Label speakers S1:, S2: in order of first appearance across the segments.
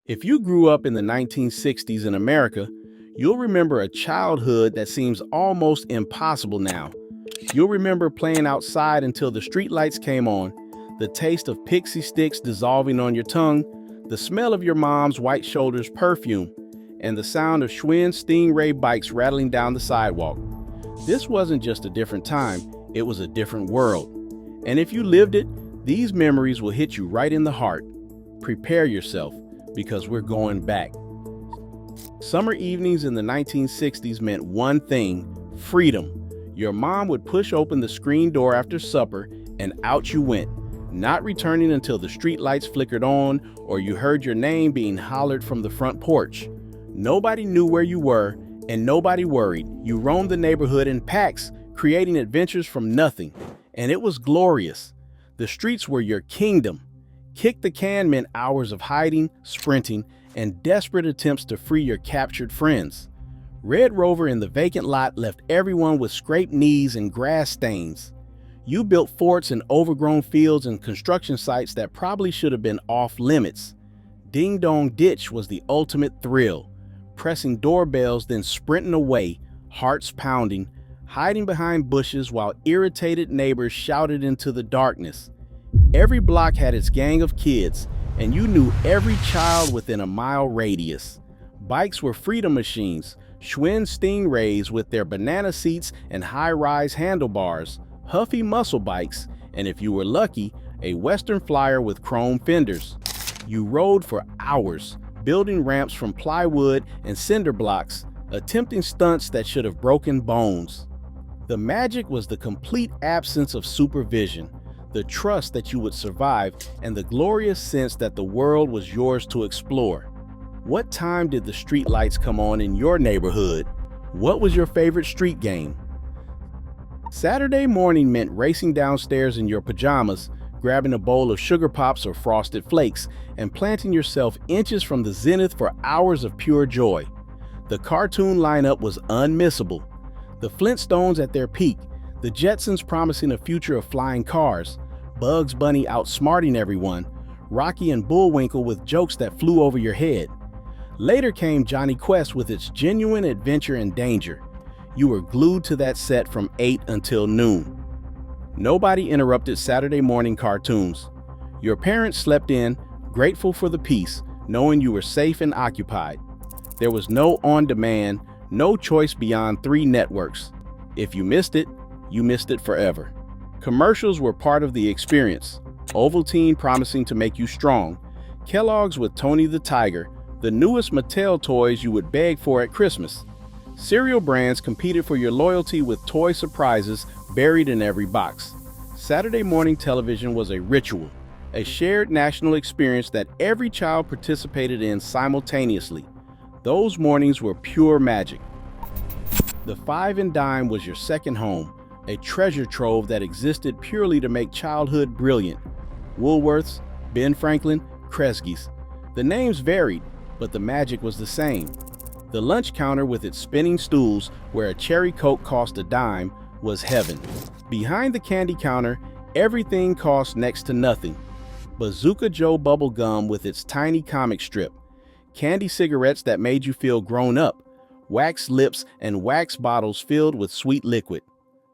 S1: If you grew up in the 1960s in America, you'll remember a childhood that seems almost impossible now. You'll remember playing outside until the streetlights came on, the taste of pixie sticks dissolving on your tongue, the smell of your mom's white shoulders perfume, and the sound of Schwinn Stingray bikes rattling down the sidewalk. This wasn't just a different time, it was a different world. And if you lived it, these memories will hit you right in the heart. Prepare yourself, because we're going back. Summer evenings in the 1960s meant one thing: freedom. Your mom would push open the screen door after supper, and out you went, not returning until the streetlights flickered on or you heard your name being hollered from the front porch. Nobody knew where you were, and nobody worried. You roamed the neighborhood in packs, creating adventures from nothing. And it was glorious. The streets were your kingdom. Kick the can meant hours of hiding, sprinting, and desperate attempts to free your captured friends. Red Rover in the vacant lot left everyone with scraped knees and grass stains. You built forts in overgrown fields and construction sites that probably should have been off limits. Ding Dong Ditch was the ultimate thrill. Pressing doorbells, then sprinting away, hearts pounding, hiding behind bushes while irritated neighbors shouted into the darkness. Every block had its gang of kids, and you knew every child within a mile radius. Bikes were freedom machines, Schwinn Stingrays with their banana seats and high-rise handlebars, huffy muscle bikes, and if you were lucky, a Western Flyer with chrome fenders. You rode for hours, building ramps from plywood and cinder blocks, attempting stunts that should have broken bones. The magic was the complete absence of supervision, the trust that you would survive, and the glorious sense that the world was yours to explore. What time did the streetlights come on in your neighborhood? What was your favorite street game? Saturday morning meant racing downstairs in your pajamas, grabbing a bowl of sugar pops or frosted flakes, and planting yourself inches from the zenith for hours of pure joy. The cartoon lineup was unmissable. The Flintstones at their peak, the Jetsons promising a future of flying cars, Bugs Bunny outsmarting everyone, Rocky and Bullwinkle with jokes that flew over your head. Later came Johnny Quest with its genuine adventure and danger. You were glued to that set from 8 until noon. Nobody interrupted Saturday morning cartoons. Your parents slept in, grateful for the peace, knowing you were safe and occupied. There was no on-demand, no choice beyond 3 networks. If you missed it forever. Commercials were part of the experience. Ovaltine promising to make you strong. Kellogg's with Tony the Tiger, the newest Mattel toys you would beg for at Christmas. Cereal brands competed for your loyalty with toy surprises buried in every box. Saturday morning television was a ritual, a shared national experience that every child participated in simultaneously. Those mornings were pure magic. The Five and Dime was your second home, a treasure trove that existed purely to make childhood brilliant. Woolworths, Ben Franklin, Kresge's. The names varied, but the magic was the same. The lunch counter with its spinning stools, where a cherry Coke cost a dime, was heaven. Behind the candy counter, everything cost next to nothing. Bazooka Joe bubble gum with its tiny comic strip. Candy cigarettes that made you feel grown up. Wax lips and wax bottles filled with sweet liquid.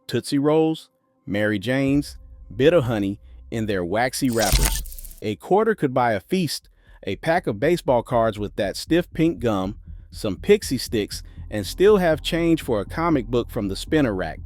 S1: Tootsie Rolls, Mary Janes, Bitter Honey in their waxy wrappers. A quarter could buy a feast, a pack of baseball cards with that stiff pink gum, some pixie sticks, and still have change for a comic book from the spinner rack.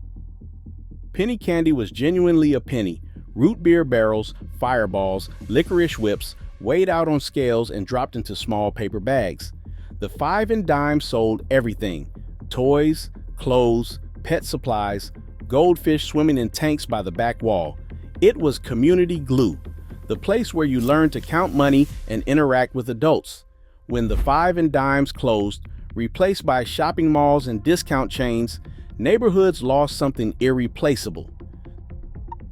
S1: Penny candy was genuinely a penny. Root beer barrels, fireballs, licorice whips, weighed out on scales and dropped into small paper bags. The Five and Dime sold everything: toys, clothes, pet supplies, goldfish swimming in tanks by the back wall. It was community glue, the place where you learned to count money and interact with adults. When the Five and Dimes closed, replaced by shopping malls and discount chains, neighborhoods lost something irreplaceable.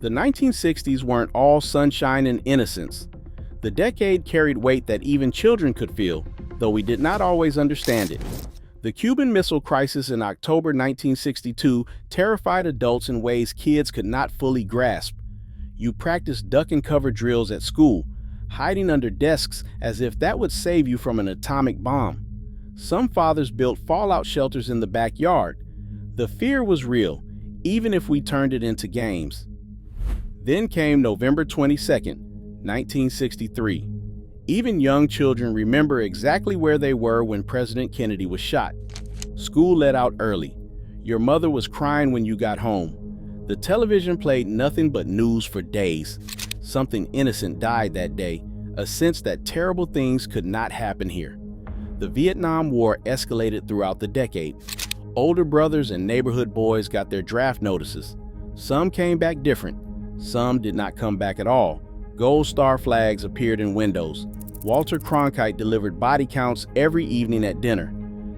S1: The 1960s weren't all sunshine and innocence. The decade carried weight that even children could feel, though we did not always understand it. The Cuban Missile Crisis in October 1962 terrified adults in ways kids could not fully grasp. You practiced duck and cover drills at school, hiding under desks as if that would save you from an atomic bomb. Some fathers built fallout shelters in the backyard. The fear was real, even if we turned it into games. Then came November 22nd, 1963. Even young children remember exactly where they were when President Kennedy was shot. School let out early. Your mother was crying when you got home. The television played nothing but news for days. Something innocent died that day, a sense that terrible things could not happen here. The Vietnam War escalated throughout the decade. Older brothers and neighborhood boys got their draft notices. Some came back different. Some did not come back at all. Gold star flags appeared in windows. Walter Cronkite delivered body counts every evening at dinner.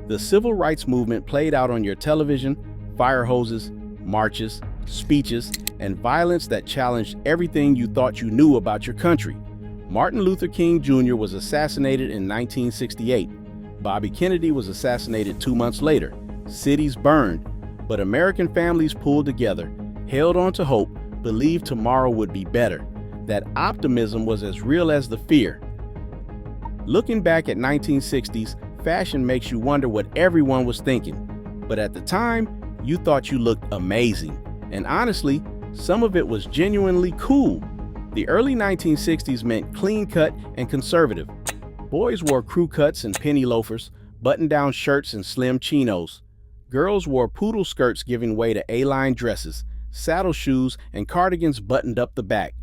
S1: The civil rights movement played out on your television, fire hoses, marches, speeches, and violence that challenged everything you thought you knew about your country. Martin Luther King Jr. was assassinated in 1968. Bobby Kennedy was assassinated 2 months later. Cities burned, but American families pulled together, held on to hope, believed tomorrow would be better. That optimism was as real as the fear. Looking back at 1960s, fashion makes you wonder what everyone was thinking. But at the time, you thought you looked amazing. And honestly, some of it was genuinely cool. The early 1960s meant clean cut and conservative. Boys wore crew cuts and penny loafers, button-down shirts and slim chinos. Girls wore poodle skirts giving way to A-line dresses, saddle shoes and cardigans buttoned up the back.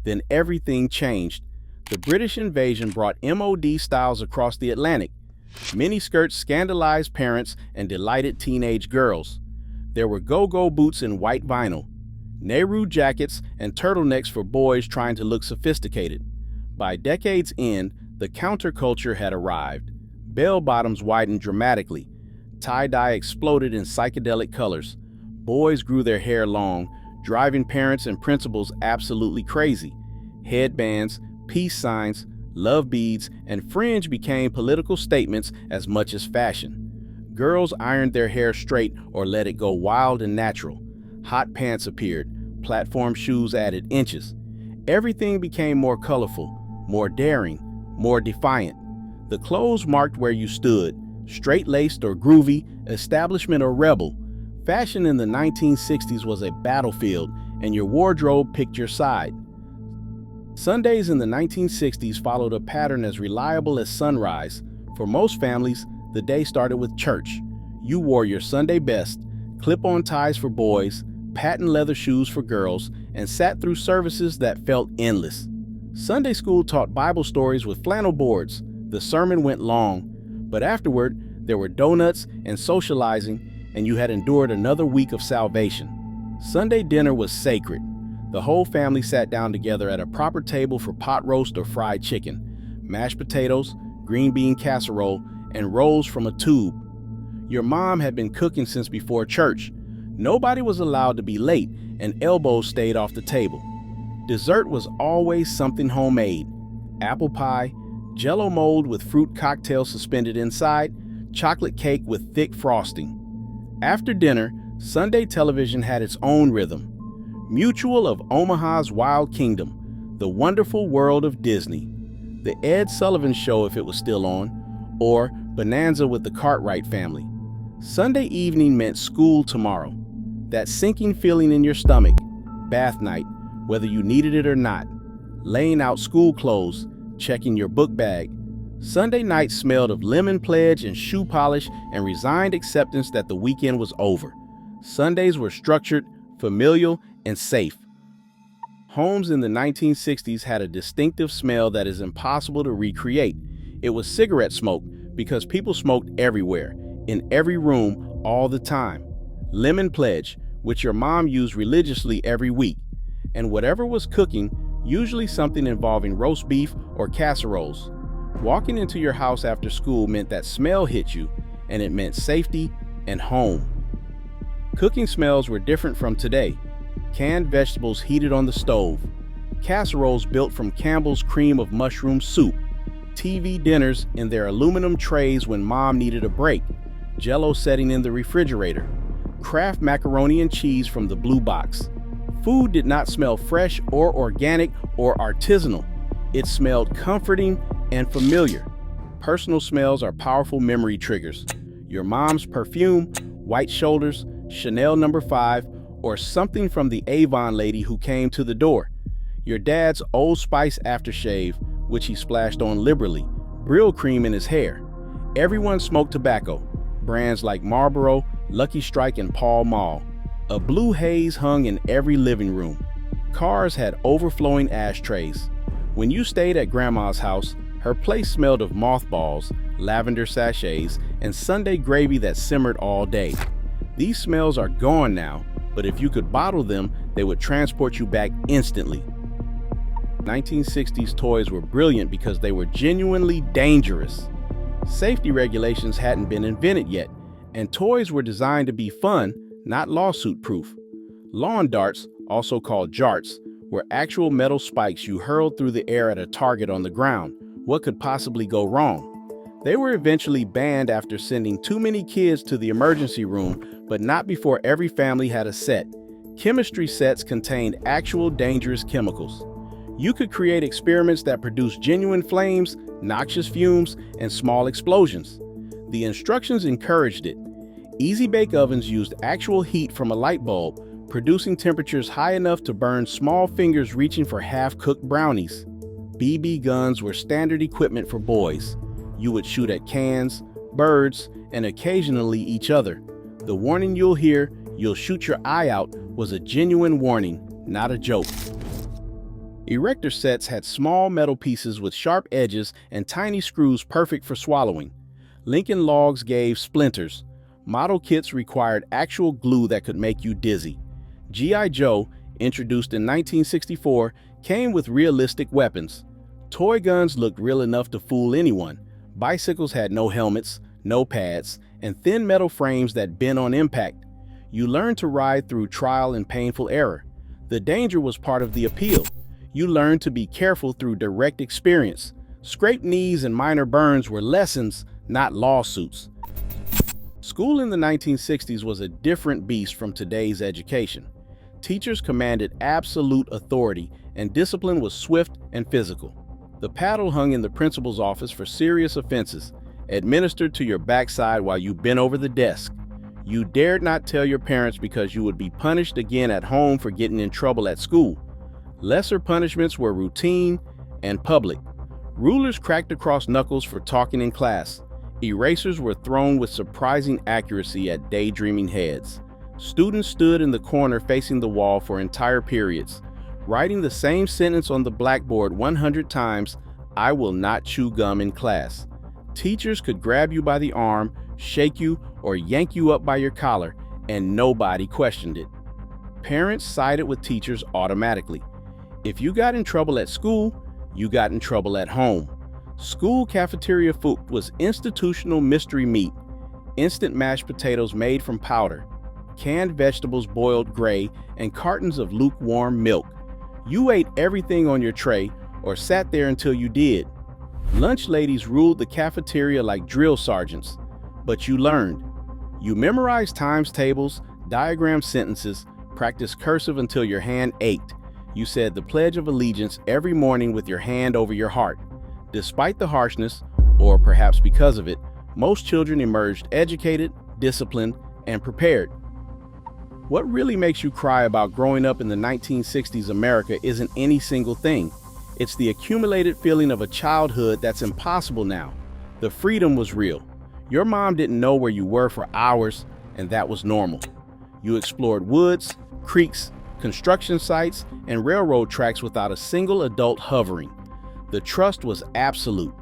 S1: Then everything changed. The British invasion brought MOD styles across the Atlantic. Miniskirts scandalized parents and delighted teenage girls. There were go-go boots in white vinyl, Nehru jackets and turtlenecks for boys trying to look sophisticated. By decade's end, the counterculture had arrived. Bell-bottoms widened dramatically. Tie-dye exploded in psychedelic colors. Boys grew their hair long, driving parents and principals absolutely crazy. Headbands, peace signs, love beads, and fringe became political statements as much as fashion. Girls ironed their hair straight or let it go wild and natural. Hot pants appeared, platform shoes added inches. Everything became more colorful, more daring, more defiant. The clothes marked where you stood, straight-laced or groovy, establishment or rebel. Fashion in the 1960s was a battlefield, and your wardrobe picked your side. Sundays in the 1960s followed a pattern as reliable as sunrise. For most families, the day started with church. You wore your Sunday best, clip-on ties for boys, patent leather shoes for girls, and sat through services that felt endless. Sunday school taught Bible stories with flannel boards. The sermon went long, but afterward, there were donuts and socializing, and you had endured another week of salvation. Sunday dinner was sacred. The whole family sat down together at a proper table for pot roast or fried chicken, mashed potatoes, green bean casserole, and rolls from a tube. Your mom had been cooking since before church. Nobody was allowed to be late, and elbows stayed off the table. Dessert was always something homemade. Apple pie, Jell-O mold with fruit cocktail suspended inside, chocolate cake with thick frosting. After dinner, Sunday television had its own rhythm. Mutual of Omaha's Wild Kingdom, The Wonderful World of Disney, The Ed Sullivan Show if it was still on, or Bonanza with the Cartwright family. Sunday evening meant school tomorrow. That sinking feeling in your stomach, bath night, whether you needed it or not, laying out school clothes, checking your book bag. Sunday night smelled of lemon pledge and shoe polish and resigned acceptance that the weekend was over. Sundays were structured, familial, and safe. Homes in the 1960s had a distinctive smell that is impossible to recreate. It was cigarette smoke because people smoked everywhere, in every room, all the time. Lemon pledge, which your mom used religiously every week. And whatever was cooking, usually something involving roast beef or casseroles. Walking into your house after school meant that smell hit you, and it meant safety and home. Cooking smells were different from today. Canned vegetables heated on the stove, casseroles built from Campbell's cream of mushroom soup, TV dinners in their aluminum trays when mom needed a break, Jell-O setting in the refrigerator, Kraft macaroni and cheese from the blue box. Food did not smell fresh or organic or artisanal. It smelled comforting and familiar. Personal smells are powerful memory triggers. Your mom's perfume, white shoulders, Chanel No. 5, or something from the Avon lady who came to the door. Your dad's Old Spice aftershave, which he splashed on liberally, Brill cream in his hair. Everyone smoked tobacco, brands like Marlboro, Lucky Strike, and Pall Mall. A blue haze hung in every living room. Cars had overflowing ashtrays. When you stayed at Grandma's house, her place smelled of mothballs, lavender sachets, and Sunday gravy that simmered all day. These smells are gone now, but if you could bottle them, they would transport you back instantly. 1960s toys were brilliant because they were genuinely dangerous. Safety regulations hadn't been invented yet, and toys were designed to be fun, not lawsuit-proof. Lawn darts, also called jarts, were actual metal spikes you hurled through the air at a target on the ground. What could possibly go wrong? They were eventually banned after sending too many kids to the emergency room, but not before every family had a set. Chemistry sets contained actual dangerous chemicals. You could create experiments that produced genuine flames, noxious fumes, and small explosions. The instructions encouraged it. Easy bake ovens used actual heat from a light bulb, producing temperatures high enough to burn small fingers reaching for half-cooked brownies. BB guns were standard equipment for boys. You would shoot at cans, birds, and occasionally each other. The warning you'll hear, "You'll shoot your eye out," was a genuine warning, not a joke. Erector sets had small metal pieces with sharp edges and tiny screws perfect for swallowing. Lincoln Logs gave splinters. Model kits required actual glue that could make you dizzy. G.I. Joe, introduced in 1964, came with realistic weapons. Toy guns looked real enough to fool anyone. Bicycles had no helmets, no pads, and thin metal frames that bent on impact. You learned to ride through trial and painful error. The danger was part of the appeal. You learned to be careful through direct experience. Scraped knees and minor burns were lessons, not lawsuits. School in the 1960s was a different beast from today's education. Teachers commanded absolute authority, and discipline was swift and physical. The paddle hung in the principal's office for serious offenses, administered to your backside while you bent over the desk. You dared not tell your parents because you would be punished again at home for getting in trouble at school. Lesser punishments were routine and public. Rulers cracked across knuckles for talking in class. Erasers were thrown with surprising accuracy at daydreaming heads. Students stood in the corner facing the wall for entire periods, writing the same sentence on the blackboard 100 times, "I will not chew gum in class." Teachers could grab you by the arm, shake you, or yank you up by your collar, and nobody questioned it. Parents sided with teachers automatically. If you got in trouble at school, you got in trouble at home. School cafeteria food was institutional mystery meat, instant mashed potatoes made from powder, canned vegetables boiled gray, and cartons of lukewarm milk. You ate everything on your tray or sat there until you did. Lunch ladies ruled the cafeteria like drill sergeants, but you learned. You memorized times tables, diagrammed sentences, practiced cursive until your hand ached. You said the Pledge of Allegiance every morning with your hand over your heart. Despite the harshness, or perhaps because of it, most children emerged educated, disciplined, and prepared. What really makes you cry about growing up in the 1960s America isn't any single thing. It's the accumulated feeling of a childhood that's impossible now. The freedom was real. Your mom didn't know where you were for hours, and that was normal. You explored woods, creeks, construction sites, and railroad tracks without a single adult hovering. The trust was absolute.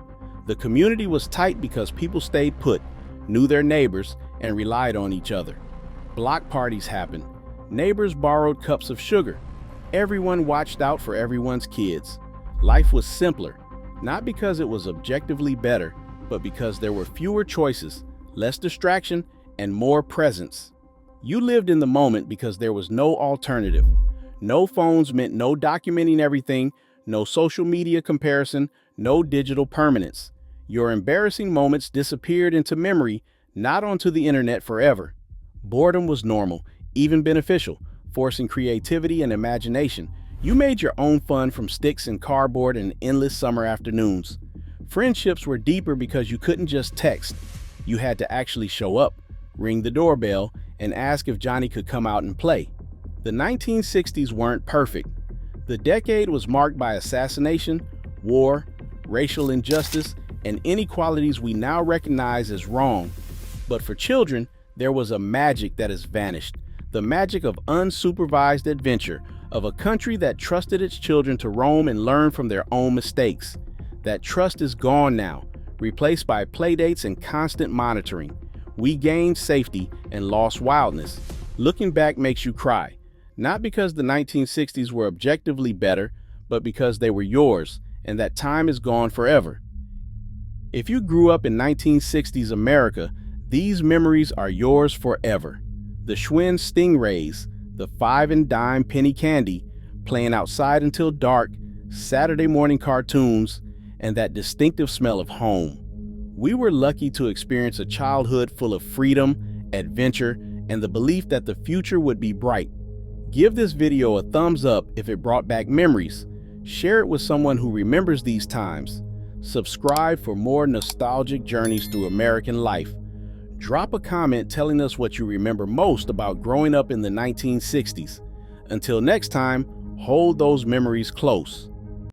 S1: The community was tight because people stayed put, knew their neighbors, and relied on each other. Block parties happened. Neighbors borrowed cups of sugar. Everyone watched out for everyone's kids. Life was simpler, not because it was objectively better, but because there were fewer choices, less distraction, and more presence. You lived in the moment because there was no alternative. No phones meant no documenting everything, no social media comparison, no digital permanence. Your embarrassing moments disappeared into memory, not onto the internet forever. Boredom was normal, even beneficial, forcing creativity and imagination. You made your own fun from sticks and cardboard and endless summer afternoons. Friendships were deeper because you couldn't just text. You had to actually show up, ring the doorbell, and ask if Johnny could come out and play. The 1960s weren't perfect. The decade was marked by assassination, war, racial injustice, and inequalities we now recognize as wrong. But for children, there was a magic that has vanished. The magic of unsupervised adventure, of a country that trusted its children to roam and learn from their own mistakes. That trust is gone now, replaced by playdates and constant monitoring. We gained safety and lost wildness. Looking back makes you cry, not because the 1960s were objectively better, but because they were yours, and that time is gone forever. If you grew up in 1960s America, these memories are yours forever. The Schwinn Stingrays, the 5 and dime penny candy, playing outside until dark, Saturday morning cartoons, and that distinctive smell of home. We were lucky to experience a childhood full of freedom, adventure, and the belief that the future would be bright. Give this video a thumbs up if it brought back memories. Share it with someone who remembers these times. Subscribe for more nostalgic journeys through American life. Drop a comment telling us what you remember most about growing up in the 1960s. Until next time, hold those memories close.